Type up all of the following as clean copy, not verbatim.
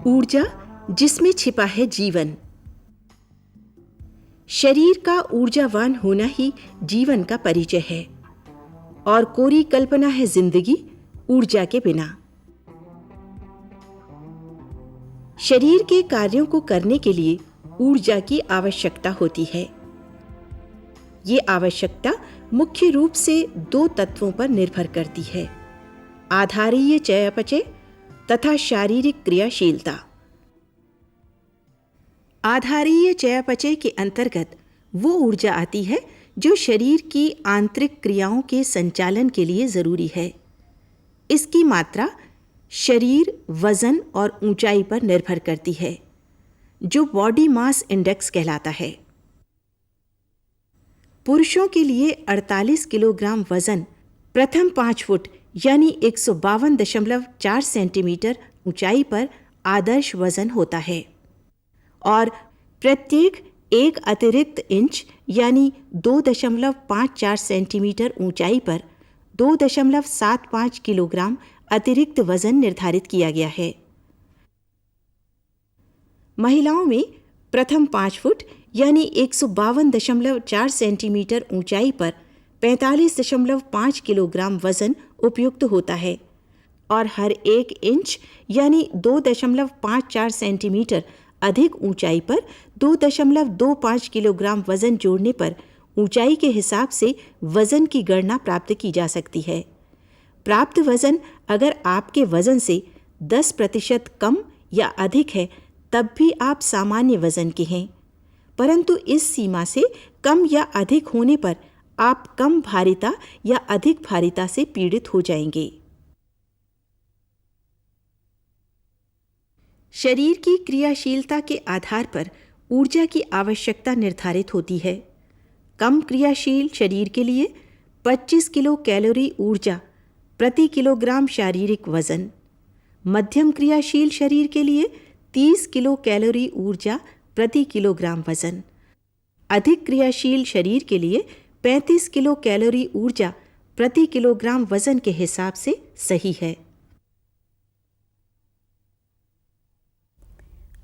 ऊर्जा जिसमें छिपा है जीवन। शरीर का ऊर्जावान होना ही जीवन का परिचय है और कोरी कल्पना है जिंदगी ऊर्जा के बिना। शरीर के कार्यों को करने के लिए ऊर्जा की आवश्यकता होती है। ये आवश्यकता मुख्य रूप से दो तत्वों पर निर्भर करती है: आधारीय चयापचय तथा शारीरिक क्रियाशीलता। आधारीय चयापचय के अंतर्गत वो ऊर्जा आती है जो शरीर की आंतरिक क्रियाओं के संचालन के लिए जरूरी है। इसकी मात्रा शरीर, वजन और ऊंचाई पर निर्भर करती है, जो बॉडी मास इंडेक्स कहलाता है। पुरुषों के लिए 48 किलोग्राम वजन प्रथम 5 फुट यानी 152.4 सेंटीमीटर ऊंचाई पर आदर्श वजन होता है और प्रत्येक एक अतिरिक्त इंच यानी 2.54 सेंटीमीटर ऊंचाई पर 2.75 किलोग्राम अतिरिक्त वजन निर्धारित किया गया है। महिलाओं में प्रथम 5 फुट यानी 152.4 सेंटीमीटर ऊंचाई पर 45.5 किलोग्राम वजन उपयुक्त होता है और हर एक इंच यानी 2.54 सेंटीमीटर अधिक ऊंचाई पर 2.25 किलोग्राम वजन जोड़ने पर ऊंचाई के हिसाब से वजन की गणना प्राप्त की जा सकती है। प्राप्त वजन अगर आपके वजन से 10% कम या अधिक है तब भी आप सामान्य वजन के हैं, परंतु इस सीमा से कम या अधिक होने पर आप कम भारिता या अधिक भारिता से पीड़ित हो जाएंगे। शरीर की क्रियाशीलता के आधार पर ऊर्जा की आवश्यकता निर्धारित होती है। कम क्रियाशील शरीर के लिए 25 किलो कैलोरी ऊर्जा प्रति किलोग्राम शारीरिक वजन, मध्यम क्रियाशील शरीर के लिए 30 किलो कैलोरी ऊर्जा प्रति किलोग्राम वजन, अधिक क्रियाशील शरीर के लिए 35 किलो कैलोरी ऊर्जा प्रति किलोग्राम वजन के हिसाब से सही है।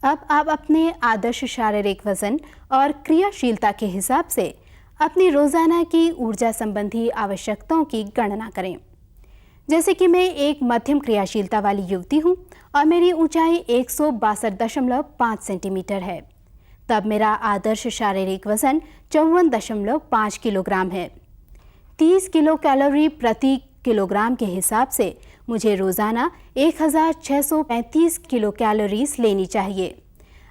अब आप अपने आदर्श शारीरिक वजन और क्रियाशीलता के हिसाब से अपनी रोजाना की ऊर्जा संबंधी आवश्यकताओं की गणना करें। जैसे कि मैं एक मध्यम क्रियाशीलता वाली युवती हूँ और मेरी ऊंचाई 162.5 सेंटीमीटर है, तब मेरा आदर्श शारीरिक वजन 54.5 किलोग्राम है। 30 किलो कैलोरी प्रति किलोग्राम के हिसाब से मुझे रोजाना 1635 किलो कैलोरीज लेनी चाहिए।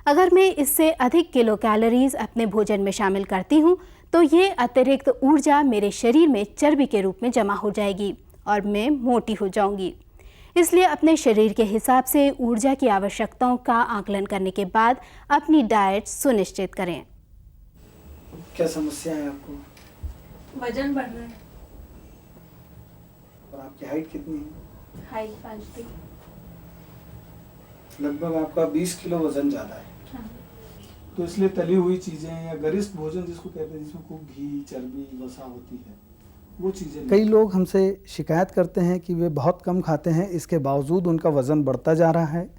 अगर मैं इससे अधिक किलो कैलोरीज अपने भोजन में शामिल करती हूँ तो ये अतिरिक्त ऊर्जा मेरे शरीर में चर्बी के रूप में जमा हो जाएगी और मैं मोटी हो जाऊंगी। इसलिए अपने शरीर के हिसाब से ऊर्जा की आवश्यकताओं का आकलन करने के बाद अपनी डाइट सुनिश्चित करें। क्या समस्या है आपको? वजन बढ़ रहा है। और आपकी हाइट कितनी है? Height 5 feet. लगभग आपका 20 किलो वजन ज्यादा है। हाँ। तो इसलिए तली हुई चीजें या गरिष्ठ भोजन जिसको कहते हैं, जिसमें खूब घी, चर्बी, वसा होती है, वो चीजें। कई लोग हमसे शिकायत करते हैं कि वे बहुत कम खाते हैं, इसके बावजूद उनका वज़न बढ़ता जा रहा है,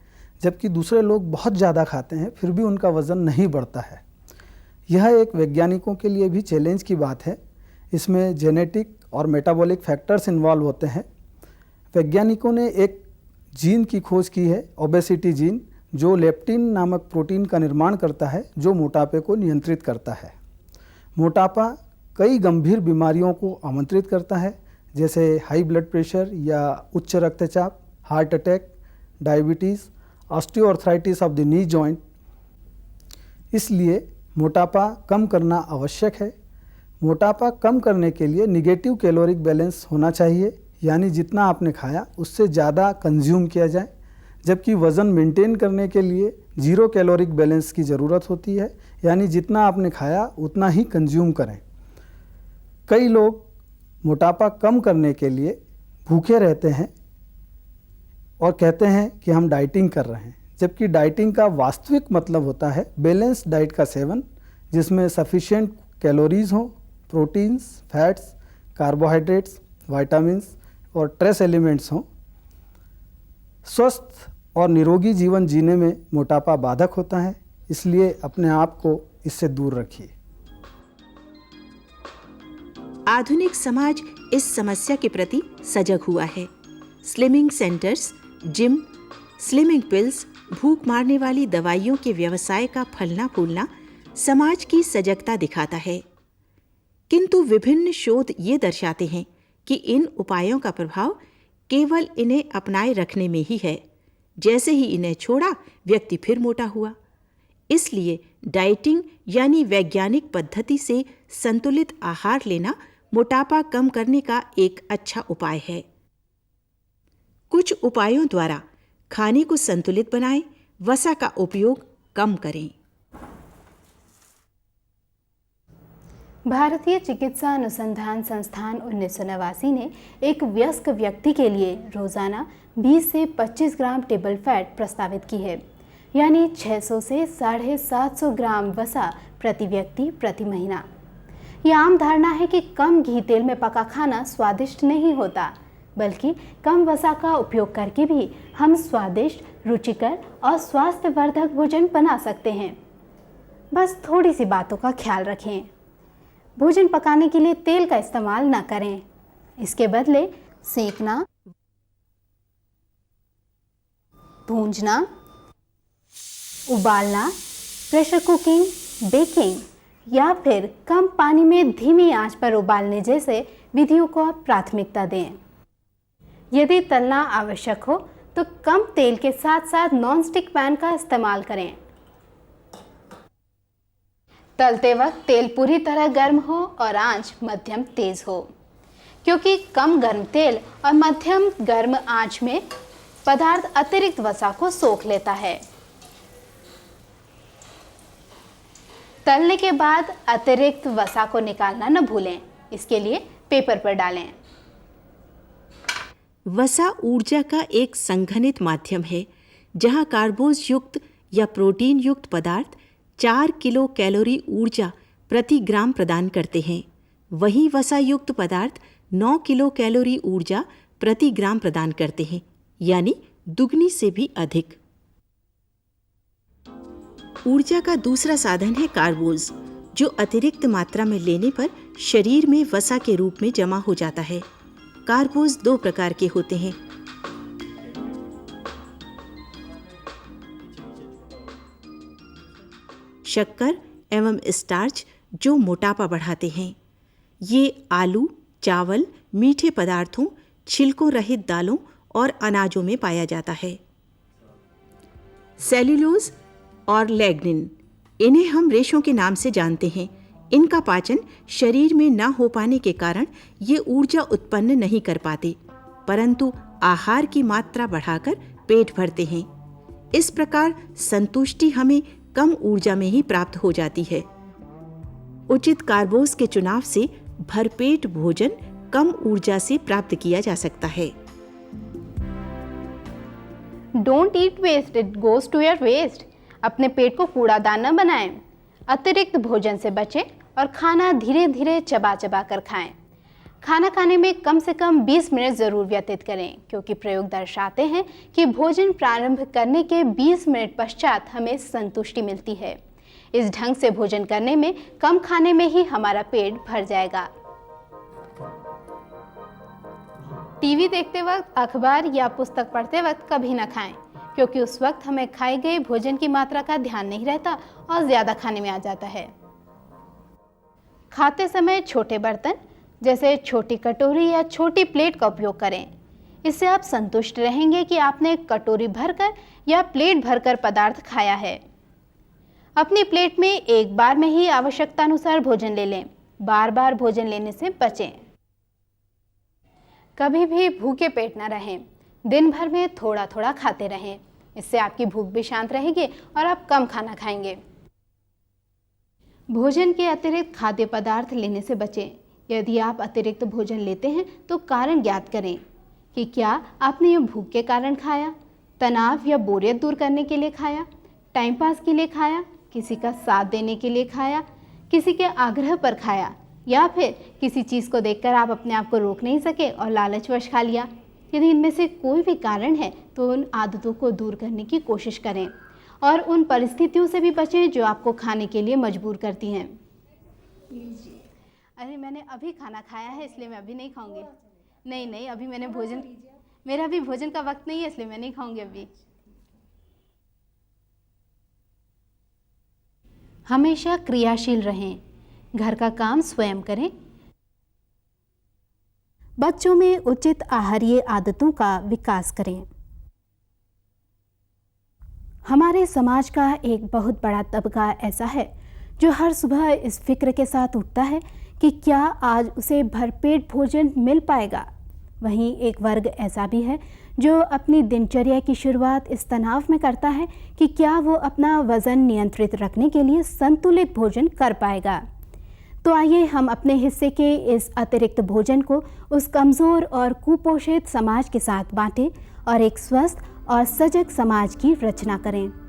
जबकि दूसरे लोग बहुत ज़्यादा खाते हैं फिर भी उनका वज़न नहीं बढ़ता है। यह एक वैज्ञानिकों के लिए भी चैलेंज की बात है। इसमें जेनेटिक और मेटाबॉलिक फैक्टर्स इन्वॉल्व होते हैं। वैज्ञानिकों ने एक जीन की खोज की है, ओबेसिटी जीन, जो लेप्टिन नामक प्रोटीन का निर्माण करता है जो मोटापे को नियंत्रित करता है। मोटापा कई गंभीर बीमारियों को आमंत्रित करता है, जैसे हाई ब्लड प्रेशर या उच्च रक्तचाप, heart attack, diabetes, osteoarthritis of the knee joint. इसलिए मोटापा कम करना आवश्यक है। मोटापा कम करने के लिए निगेटिव कैलोरिक बैलेंस होना चाहिए, यानी जितना आपने खाया उससे ज़्यादा कंज्यूम किया जाए, जबकि वज़न मेंटेन करने के लिए जीरो कैलोरिक बैलेंस की ज़रूरत होती है, यानी जितना आपने खाया उतना ही कंज्यूम करें। कई लोग मोटापा कम करने के लिए भूखे रहते हैं और कहते हैं कि हम डाइटिंग कर रहे हैं, जबकि डाइटिंग का वास्तविक मतलब होता है बैलेंस डाइट का सेवन, जिसमें सफिशिएंट कैलोरीज हों, प्रोटीन्स, फैट्स, कार्बोहाइड्रेट्स, विटामिन्स और ट्रेस एलिमेंट्स हों। स्वस्थ और निरोगी जीवन जीने में मोटापा बाधक होता है, इसलिए अपने आप को इससे दूर रखिए। आधुनिक समाज इस समस्या के प्रति सजग हुआ है। Slimming centres, gym, slimming pills, भूख मारने वाली दवाइयों के व्यवसाय का फलना फूलना समाज की सजगता दिखाता है। किंतु विभिन्न शोध ये दर्शाते हैं कि इन उपायों का प्रभाव केवल इन्हें अपनाए रखने में ही है। जैसे ही इन्हें छोड़ा, व्यक्ति फिर मोटा हुआ। इसलिए डाइटिंग यानी वैज्ञानिक पद्धति से संतुलित आहार लेना मोटापा कम करने का एक अच्छा उपाय है। कुछ उपायों द्वारा खाने को संतुलित बनाएं, वसा का उपयोग कम करें। भारतीय चिकित्सा अनुसंधान संस्थान 1989 ने एक वयस्क व्यक्ति के लिए रोजाना 20 से 25 ग्राम टेबल फैट प्रस्तावित की है, यानी 600 से 750 ग्राम वसा प्रति व्यक्ति प्रति महीना। यह आम धारणा है कि कम घी तेल में पका खाना स्वादिष्ट नहीं होता, बल्कि कम वसा का उपयोग करके भी हम स्वादिष्ट, रुचिकर और स्वास्थ्यवर्धक भोजन बना सकते हैं। बस थोड़ी सी बातों का ख्याल रखें। भोजन पकाने के लिए तेल का इस्तेमाल न करें। इसके बदले सेकना, भूंजना, उबालना, प्रेशर कुकिंग, बेकिंग या फिर कम पानी में धीमी आंच पर उबालने जैसे विधियों को आप प्राथमिकता दें। यदि तलना आवश्यक हो तो कम तेल के साथ साथ नॉनस्टिक पैन का इस्तेमाल करें। तलते वक्त तेल पूरी तरह गर्म हो और आंच मध्यम तेज हो, क्योंकि कम गर्म तेल और मध्यम गर्म आंच में पदार्थ अतिरिक्त वसा को सोख लेता है। तलने के बाद अतिरिक्त वसा को निकालना न भूलें। इसके लिए पेपर पर डालें। वसा ऊर्जा का एक संघनित माध्यम है, जहां कार्बोज युक्त या प्रोटीन युक्त पदार्थ 4 किलो कैलोरी ऊर्जा प्रति ग्राम प्रदान करते हैं। वहीं वसा युक्त पदार्थ 9 किलो कैलोरी ऊर्जा प्रति ग्राम प्रदान करते हैं, यानी दुगनी से भी अधिक। ऊर्जा का दूसरा साधन है कार्बोज, जो अतिरिक्त मात्रा में लेने पर शरीर में वसा के रूप में जमा हो जाता है। कार्बोज 2 प्रकार के होते हैं। शक्कर एवं स्टार्च, जो मोटापा बढ़ाते हैं। ये आलू, चावल, मीठे पदार्थों, छिलकों रहित दालों और अनाजों में पाया जाता है। सेल्यूलोज और लैग्निन, इन्हें हम रेशों के नाम से जानते हैं। इनका पाचन शरीर में न हो पाने के कारण ये ऊर्जा उत्पन्न नहीं कर पाते, परंतु आहार की मात्रा बढ़ाकर पेट भरते हैं। इस प्रकार संतुष्टि हमें कम ऊर्जा में ही प्राप्त हो जाती है। उचित कार्बोज के चुनाव से भरपेट भोजन कम ऊर्जा से प्राप्त किया जा सकता है। Don't eat waste, it goes to your waist. अपने पेट को कूड़ादान न बनाएं। अतिरिक्त भोजन से बचें और खाना धीरे धीरे चबा चबा कर खाएं। खाना खाने में कम से कम 20 मिनट ज़रूर व्यतीत करें, क्योंकि प्रयोग दर्शाते हैं कि भोजन प्रारंभ करने के 20 मिनट पश्चात हमें संतुष्टि मिलती है। इस ढंग से भोजन करने में कम खाने में ही हमारा पेट भर जाएगा। टीवी देखते वक्त, अखबार या पुस्तक पढ़ते वक्त कभी न खाएं, क्योंकि उस वक्त हमें खाए गए भोजन की मात्रा का ध्यान नहीं रहता और ज़्यादा खाने में आ जाता है। खाते समय छोटे बर्तन जैसे छोटी कटोरी या छोटी प्लेट का उपयोग करें। इससे आप संतुष्ट रहेंगे कि आपने कटोरी भरकर या प्लेट भरकर पदार्थ खाया है। अपनी प्लेट में एक बार में ही आवश्यकता अनुसार भोजन ले लें। बार बार भोजन लेने से बचें। कभी भी भूखे पेट न रहें। दिन भर में थोड़ा थोड़ा खाते रहें। इससे आपकी भूख भी शांत रहेगी और आप कम खाना खाएंगे। भोजन के अतिरिक्त खाद्य पदार्थ लेने से बचें। यदि आप अतिरिक्त भोजन लेते हैं तो कारण ज्ञात करें कि क्या आपने ये भूख के कारण खाया, तनाव या बोरियत दूर करने के लिए खाया, टाइम पास के लिए खाया, किसी का साथ देने के लिए खाया, किसी के आग्रह पर खाया, या फिर किसी चीज़ को देखकर आप अपने आप को रोक नहीं सके और लालचवश खा लिया। यदि इनमें से कोई भी कारण है तो उन आदतों को दूर करने की कोशिश करें और उन परिस्थितियों से भी बचें जो आपको खाने के लिए मजबूर करती हैं। अरे मैंने अभी खाना खाया है इसलिए मैं अभी नहीं खाऊंगी। नहीं, अभी मेरा अभी भोजन का वक्त नहीं है इसलिए मैं नहीं खाऊंगी अभी। हमेशा क्रियाशील रहें, घर का काम स्वयं करें। बच्चों में उचित आहारीय आदतों का विकास करें। हमारे समाज का एक बहुत बड़ा तबका ऐसा है जो हर सुबह इस फिक्र के साथ उठता है कि क्या आज उसे भरपेट भोजन मिल पाएगा। वहीं एक वर्ग ऐसा भी है जो अपनी दिनचर्या की शुरुआत इस तनाव में करता है कि क्या वो अपना वज़न नियंत्रित रखने के लिए संतुलित भोजन कर पाएगा। तो आइए हम अपने हिस्से के इस अतिरिक्त भोजन को उस कमज़ोर और कुपोषित समाज के साथ बांटें और एक स्वस्थ और सजग समाज की रचना करें।